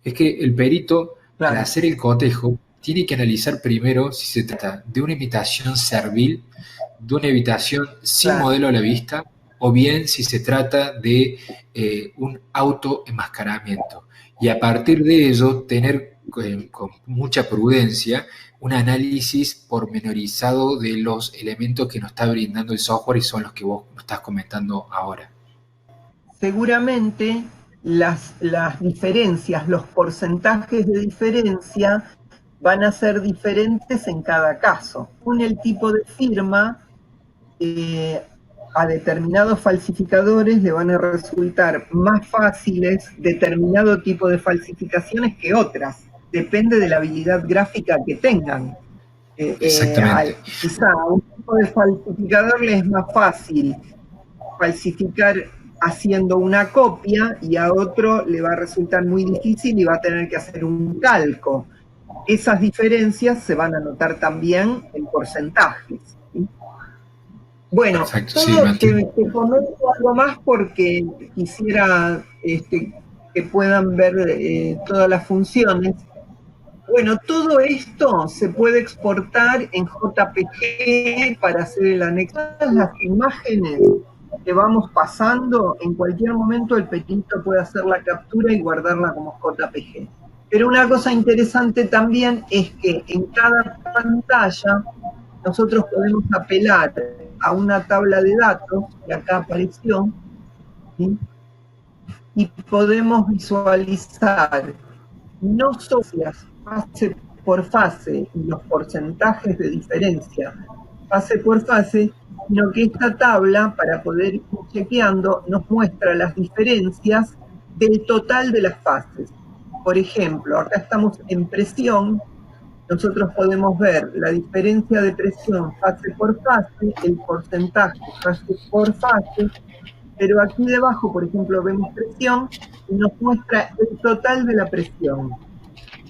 Es que el perito, al hacer el cotejo, tiene que analizar primero si se trata de una imitación servil, de una imitación sin modelo a la vista, o bien si se trata de un autoenmascaramiento. Y a partir de ello, tener con mucha prudencia un análisis pormenorizado de los elementos que nos está brindando el software y son los que vos nos estás comentando ahora. Seguramente las diferencias, los porcentajes de diferencia van a ser diferentes en cada caso. Según el tipo de firma, a determinados falsificadores le van a resultar más fáciles determinado tipo de falsificaciones que otras. Depende de la habilidad gráfica que tengan. Exactamente. Quizá a un tipo de falsificador le es más fácil falsificar haciendo una copia y a otro le va a resultar muy difícil y va a tener que hacer un calco. Esas diferencias se van a notar también en porcentajes. ¿Sí? Bueno, perfecto, te comento algo más porque quisiera que puedan ver todas las funciones. Bueno, todo esto se puede exportar en JPG para hacer el anexo. Las imágenes que vamos pasando, en cualquier momento el perito puede hacer la captura y guardarla como JPG. Pero una cosa interesante también es que en cada pantalla nosotros podemos apelar a una tabla de datos, que acá apareció, ¿sí? Y podemos visualizar no solo fase por fase y los porcentajes de diferencia fase por fase, sino que esta tabla, para poder ir chequeando, nos muestra las diferencias del total de las fases. Por ejemplo, acá estamos en presión, nosotros podemos ver la diferencia de presión fase por fase, el porcentaje fase por fase, pero aquí debajo, por ejemplo, vemos presión y nos muestra el total de la presión.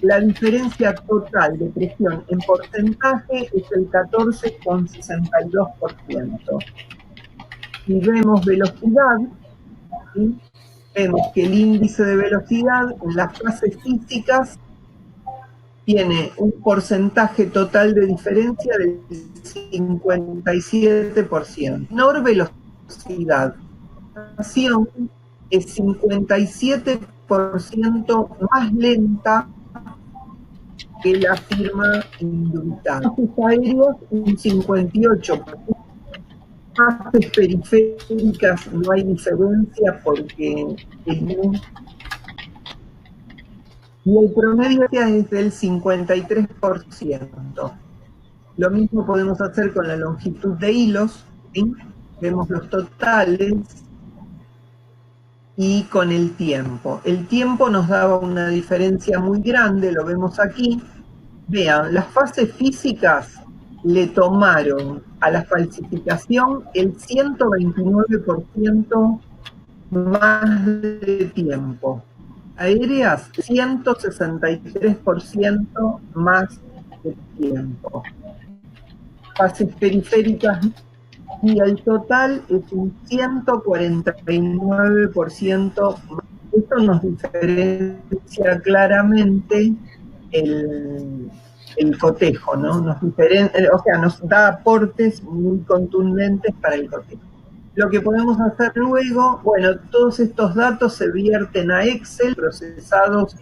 la diferencia total de presión en porcentaje es el 14,62%. Si vemos velocidad, ¿sí?, vemos que el índice de velocidad en las fases físicas tiene un porcentaje total de diferencia del 57%. Menor velocidad, la acción es 57% más lenta que la firma indubitada. En fases aéreas, un 58%. Fases periféricas no hay diferencia porque y el promedio es del 53%. Lo mismo podemos hacer con la longitud de hilos, ¿sí? Vemos los totales y con el tiempo. El tiempo nos daba una diferencia muy grande, lo vemos aquí. Vean, las fases físicas le tomaron a la falsificación el 129% más de tiempo. Aéreas, 163% más de tiempo. Fases periféricas y el total es un 149% más. Esto nos diferencia claramente el cotejo, ¿no? Nos da aportes muy contundentes para el cotejo. Lo que podemos hacer luego, bueno, todos estos datos se vierten a Excel, procesados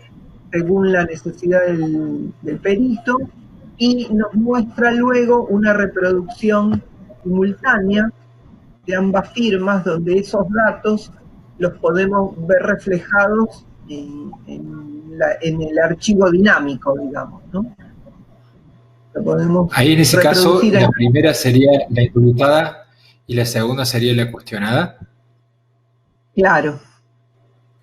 según la necesidad del perito, y nos muestra luego una reproducción simultánea de ambas firmas, donde esos datos los podemos ver reflejados en el archivo dinámico, digamos, ¿no? Ahí en ese caso, la primera sería la indubitada y la segunda sería la cuestionada. Claro.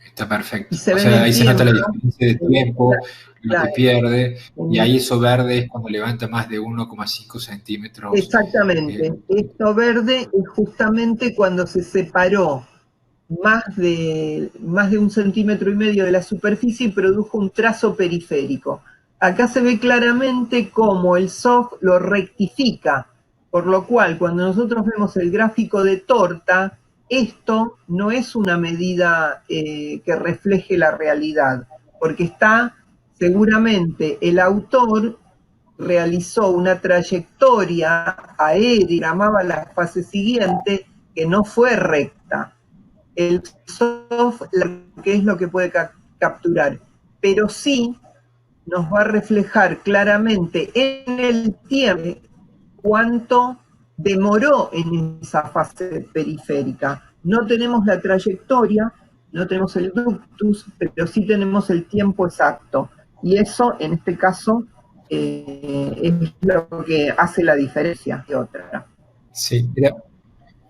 Está perfecto. O sea, ahí se nota la diferencia de tiempo, lo que pierde, y ahí eso verde es cuando levanta más de 1,5 centímetros. Exactamente. Esto verde es justamente cuando se separó más de 1,5 centímetros de la superficie y produjo un trazo periférico. Acá se ve claramente cómo el soft lo rectifica, por lo cual cuando nosotros vemos el gráfico de torta, esto no es una medida que refleje la realidad, porque está seguramente el autor realizó una trayectoria aérea, diagramaba la fase siguiente, que no fue recta. El soft, que es lo que puede capturar, pero sí nos va a reflejar claramente en el tiempo cuánto demoró en esa fase periférica. No tenemos la trayectoria, no tenemos el ductus, pero sí tenemos el tiempo exacto. Y eso, en este caso, es lo que hace la diferencia de otra. Sí, mira,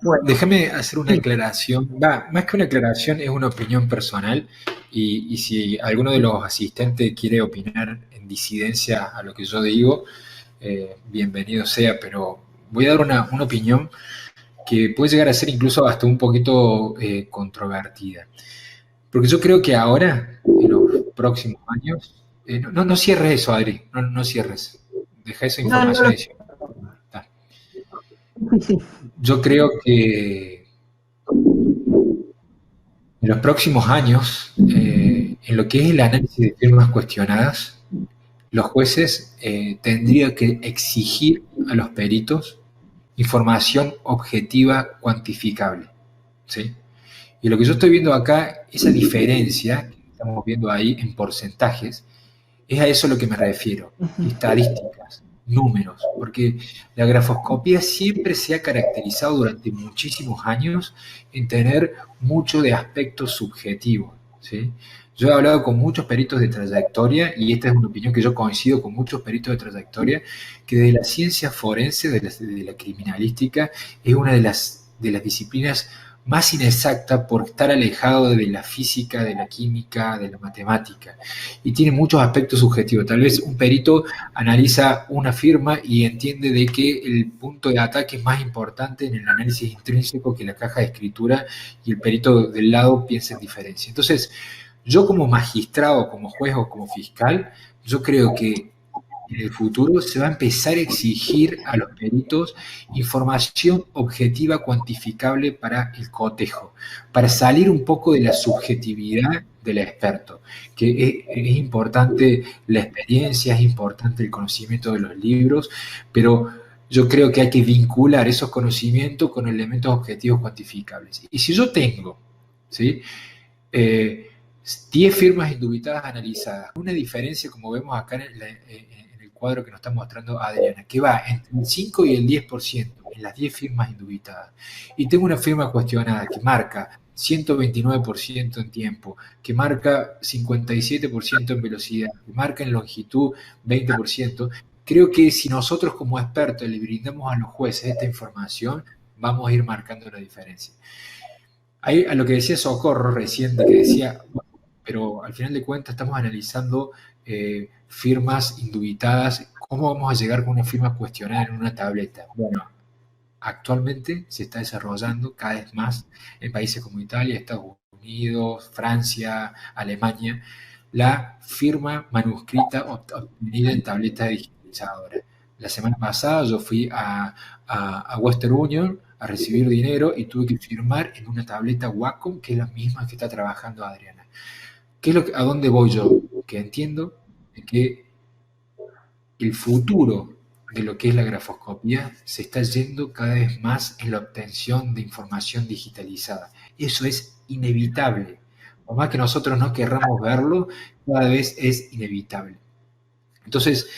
bueno, déjame hacer una aclaración. Más que una aclaración, es una opinión personal. Y si alguno de los asistentes quiere opinar en disidencia a lo que yo digo, bienvenido sea, pero voy a dar una opinión que puede llegar a ser incluso hasta un poquito controvertida. Porque yo creo que ahora, en los próximos años, no cierres eso, Adri, no cierres. Deja esa información ahí. Yo creo que en los próximos años, en lo que es el análisis de firmas cuestionadas, los jueces tendrían que exigir a los peritos información objetiva cuantificable, ¿sí? Y lo que yo estoy viendo acá, esa diferencia que estamos viendo ahí en porcentajes, es a eso a lo que me refiero, estadísticas, números, porque la grafoscopía siempre se ha caracterizado durante muchísimos años en tener mucho de aspecto subjetivo, ¿sí? Yo he hablado con muchos peritos de trayectoria, y esta es una opinión que yo coincido con muchos peritos de trayectoria, que de la ciencia forense, de la criminalística, es una de las disciplinas más inexacta por estar alejado de la física, de la química, de la matemática, y tiene muchos aspectos subjetivos. Tal vez un perito analiza una firma y entiende de que el punto de ataque es más importante en el análisis intrínseco que la caja de escritura, y el perito del lado piensa en diferencia. Entonces, Yo como magistrado, como juez o como fiscal, yo creo que en el futuro se va a empezar a exigir a los peritos información objetiva cuantificable para el cotejo, para salir un poco de la subjetividad del experto, que es importante la experiencia, es importante el conocimiento de los libros, pero yo creo que hay que vincular esos conocimientos con elementos objetivos cuantificables. Y si yo tengo, ¿sí? Eh, 10 firmas indubitadas analizadas. Una diferencia, como vemos acá en el cuadro que nos está mostrando Adriana, que va entre el 5 y el 10% en las 10 firmas indubitadas. Y tengo una firma cuestionada que marca 129% en tiempo, que marca 57% en velocidad, que marca en longitud 20%. Creo que si nosotros como expertos le brindamos a los jueces esta información, vamos a ir marcando la diferencia. Ahí a lo que decía Socorro recién, de que decía, bueno, pero al final de cuentas estamos analizando firmas indubitadas, ¿cómo vamos a llegar con una firma cuestionada en una tableta? Bueno, actualmente se está desarrollando cada vez más en países como Italia, Estados Unidos, Francia, Alemania, la firma manuscrita obtenida en tableta digitalizadora. La semana pasada yo fui a Western Union a recibir dinero y tuve que firmar en una tableta Wacom, que es la misma que está trabajando Adriana. ¿Qué es a dónde voy yo? Que entiendo que el futuro de lo que es la grafoscopía se está yendo cada vez más en la obtención de información digitalizada. Eso es inevitable. Por más que nosotros no querramos verlo, cada vez es inevitable. Entonces,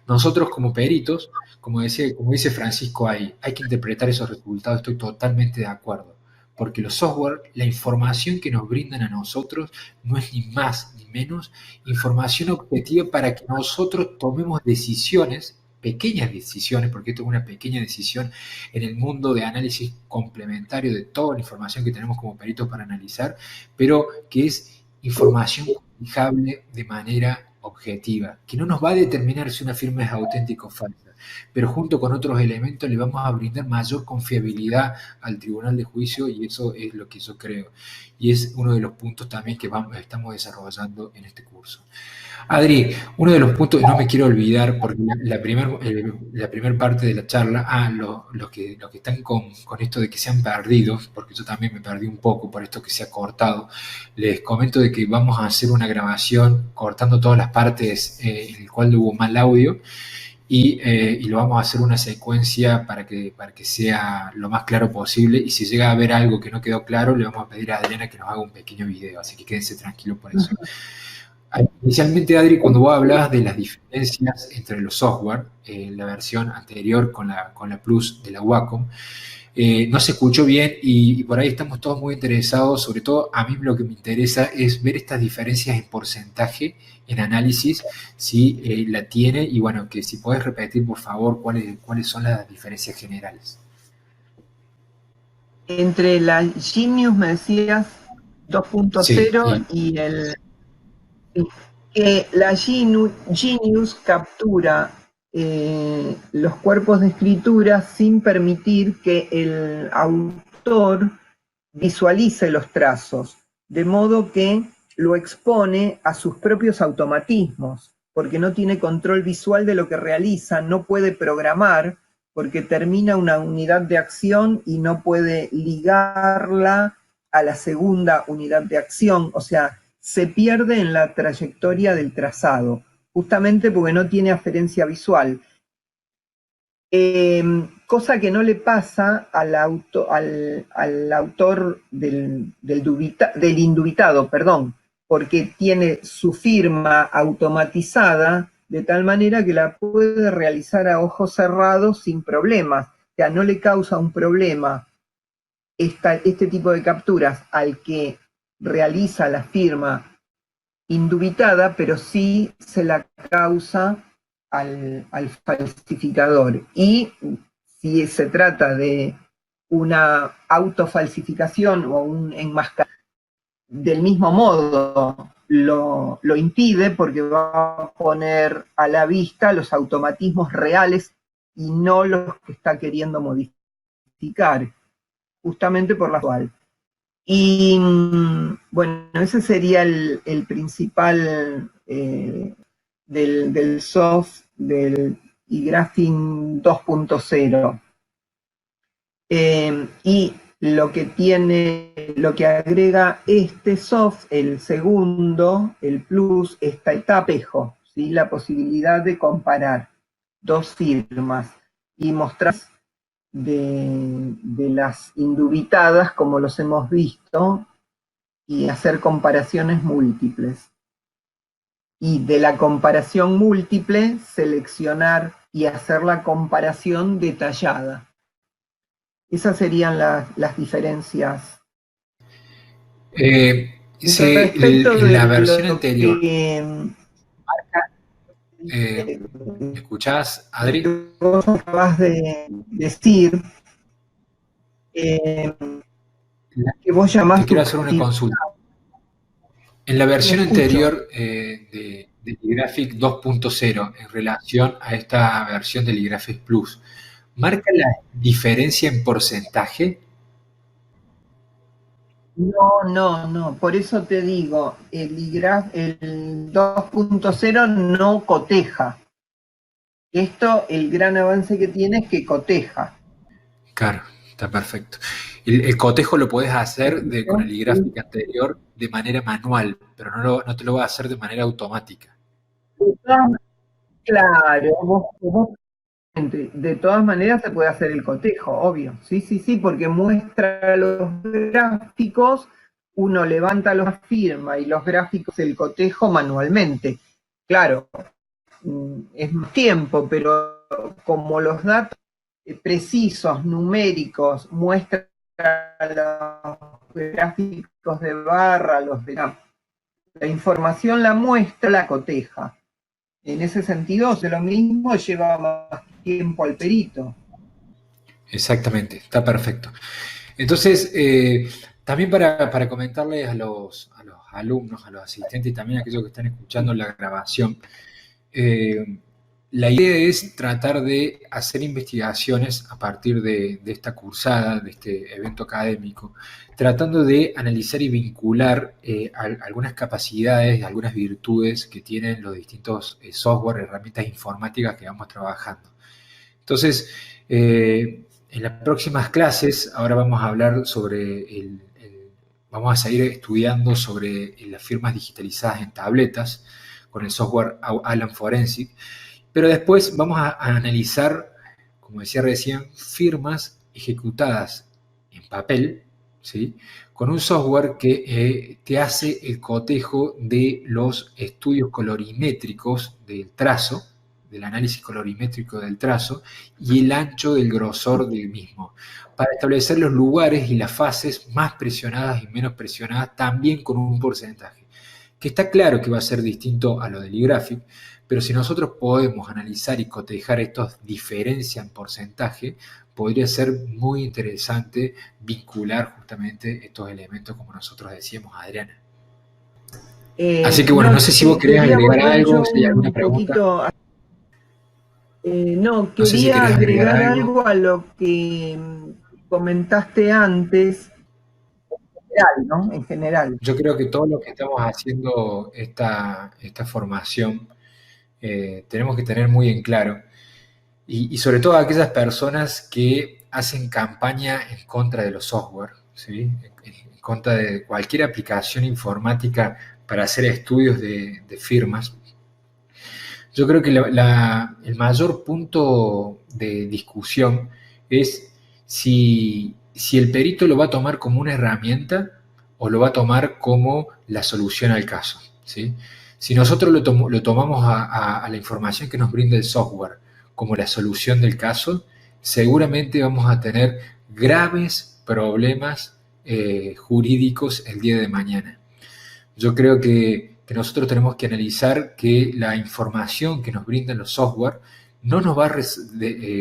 nosotros como peritos, como dice Francisco ahí, hay que interpretar esos resultados, estoy totalmente de acuerdo, porque los software, la información que nos brindan a nosotros no es ni más ni menos información objetiva para que nosotros tomemos decisiones, pequeñas decisiones, porque esto es una pequeña decisión en el mundo de análisis complementario de toda la información que tenemos como peritos para analizar, pero que es información fijable de manera objetiva, que no nos va a determinar si una firma es auténtica o falsa, pero junto con otros elementos le vamos a brindar mayor confiabilidad al tribunal de juicio y eso es lo que yo creo. Y es uno de los puntos también que estamos desarrollando en este curso. Adri, uno de los puntos, no me quiero olvidar, porque la primer parte de la charla, los que están con esto de que se han perdido, porque yo también me perdí un poco por esto que se ha cortado, les comento de que vamos a hacer una grabación cortando todas las partes en el cual hubo mal audio y lo vamos a hacer una secuencia para que sea lo más claro posible y si llega a haber algo que no quedó claro, le vamos a pedir a Adriana que nos haga un pequeño video, así que quédense tranquilos por eso. Inicialmente, Adri, cuando vos hablabas de las diferencias entre los software, la versión anterior con la Plus de la Wacom, no se escuchó bien y por ahí estamos todos muy interesados, sobre todo a mí lo que me interesa es ver estas diferencias en porcentaje, en análisis, si la tiene y bueno, que si podés repetir por favor cuáles son las diferencias generales. Entre la Genius, me decías, 2.0 y el... que la Genius captura los cuerpos de escritura sin permitir que el autor visualice los trazos, de modo que lo expone a sus propios automatismos, porque no tiene control visual de lo que realiza, no puede programar, porque termina una unidad de acción y no puede ligarla a la segunda unidad de acción, o sea, se pierde en la trayectoria del trazado, justamente porque no tiene aferencia visual. Cosa que no le pasa al autor del indubitado, perdón, porque tiene su firma automatizada de tal manera que la puede realizar a ojos cerrados sin problemas. O sea, no le causa un problema este tipo de capturas al que realiza la firma indubitada, pero sí se la causa al falsificador. Y si se trata de una autofalsificación o un enmascarado, del mismo modo lo impide porque va a poner a la vista los automatismos reales y no los que está queriendo modificar, justamente por la cual. Y bueno, ese sería el principal del soft del eGraphing 2.0. Y lo que agrega este soft, el segundo, el plus, esta etapa, ¿sí? La posibilidad de comparar dos firmas y mostrar de las indubitadas, como los hemos visto, y hacer comparaciones múltiples. Y de la comparación múltiple, seleccionar y hacer la comparación detallada. Esas serían las diferencias. Respecto En de la versión lo anterior, que ¿me escuchás, Adri? vos acabas de decir, que vos Te llamás quiero hacer una subjetividad, consulta. En la me versión escucho. anterior del eGraphic 2.0, en relación a esta versión del eGraphic Plus, ¿marca la diferencia en porcentaje? No, por eso te digo, el 2.0 no coteja. Esto, el gran avance que tiene es que coteja. Claro, está perfecto. El cotejo lo podés hacer con el eGraphic anterior de manera manual, pero no te lo va a hacer de manera automática. Claro, de todas maneras se puede hacer el cotejo, obvio. Sí, porque muestra los gráficos, uno levanta los firma y los gráficos el cotejo manualmente. Claro, es más tiempo, pero como los datos precisos, numéricos, muestran los gráficos de barra, la información la muestra, la coteja. En ese sentido, de lo mismo lleva más tiempo al perito. Exactamente, está perfecto. Entonces, también para comentarles a los alumnos, a los asistentes y también a aquellos que están escuchando la grabación, eh, la idea es tratar de hacer investigaciones a partir de esta cursada, de este evento académico, tratando de analizar y vincular algunas capacidades, algunas virtudes que tienen los distintos software, herramientas informáticas que vamos trabajando. Entonces, en las próximas clases, ahora vamos a hablar sobre vamos a seguir estudiando sobre las firmas digitalizadas en tabletas con el software Alan Forensic, pero después vamos a analizar, como decía recién, firmas ejecutadas en papel, ¿sí? Con un software que te hace el cotejo de los estudios colorimétricos del trazo, del análisis colorimétrico del trazo y el ancho del grosor del mismo, para establecer los lugares y las fases más presionadas y menos presionadas, también con un porcentaje, que está claro que va a ser distinto a lo del eGraphic, pero si nosotros podemos analizar y cotejar estos diferencias en porcentaje, podría ser muy interesante vincular justamente estos elementos, como nosotros decíamos, Adriana. Así que bueno, no sé si vos querés Quería agregar volver algo, yo si hay alguna un pregunta. poquito. No, No sé si quería querés agregar agregar algo. algo a lo que comentaste antes, ¿no? En general. Yo creo que todos los que estamos haciendo esta formación tenemos que tener muy en claro, y sobre todo aquellas personas que hacen campaña en contra de los software, ¿sí? En contra de cualquier aplicación informática para hacer estudios de firmas. Yo creo que el mayor punto de discusión es si el perito lo va a tomar como una herramienta o lo va a tomar como la solución al caso, ¿sí? Si nosotros lo tomamos a la información que nos brinda el software como la solución del caso, seguramente vamos a tener graves problemas jurídicos el día de mañana. Yo creo que nosotros tenemos que analizar que la información que nos brindan los software no nos va a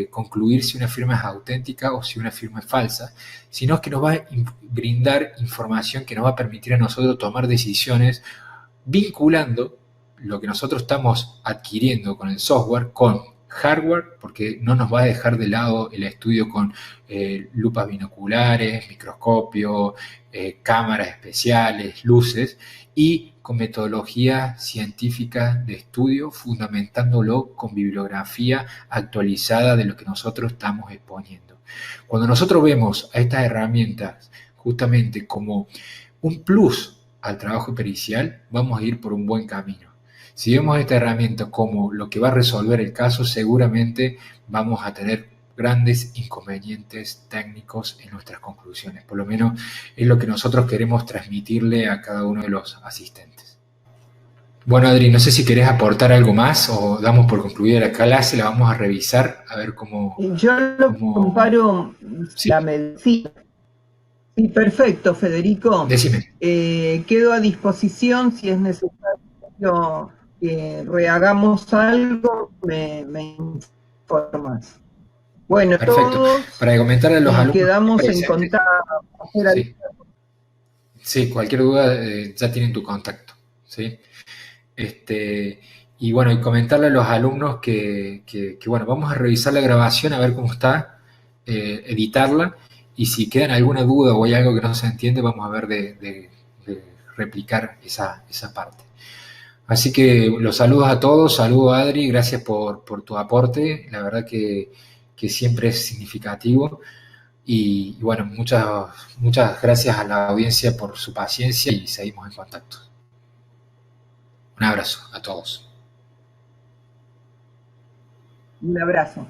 concluir si una firma es auténtica o si una firma es falsa, sino que nos va a brindar información que nos va a permitir a nosotros tomar decisiones vinculando lo que nosotros estamos adquiriendo con el software con hardware, porque no nos va a dejar de lado el estudio con lupas binoculares, microscopio, cámaras especiales, luces, y con metodología científica de estudio, fundamentándolo con bibliografía actualizada de lo que nosotros estamos exponiendo. Cuando nosotros vemos a estas herramientas justamente como un plus al trabajo pericial, vamos a ir por un buen camino. Si vemos esta herramienta como lo que va a resolver el caso, seguramente vamos a tener grandes inconvenientes técnicos en nuestras conclusiones. Por lo menos es lo que nosotros queremos transmitirle a cada uno de los asistentes. Bueno, Adri, no sé si querés aportar algo más o damos por concluida la clase, la vamos a revisar, a ver cómo... Yo lo comparo sí. la medicina. Sí, perfecto, Federico. Decime. Quedo a disposición si es necesario que rehagamos algo, me informas. Bueno, perfecto. todos para comentarle a los alumnos quedamos en contacto. Sí. Sí, cualquier duda ya tienen tu contacto, ¿sí? Y bueno, y comentarle a los alumnos que bueno, vamos a revisar la grabación a ver cómo está, editarla, y si quedan alguna duda o hay algo que no se entiende, vamos a ver de replicar esa parte. Así que los saludos a todos, saludo a Adri, gracias por tu aporte, la verdad que siempre es significativo. Y bueno, muchas gracias a la audiencia por su paciencia y seguimos en contacto. Un abrazo a todos. Un abrazo.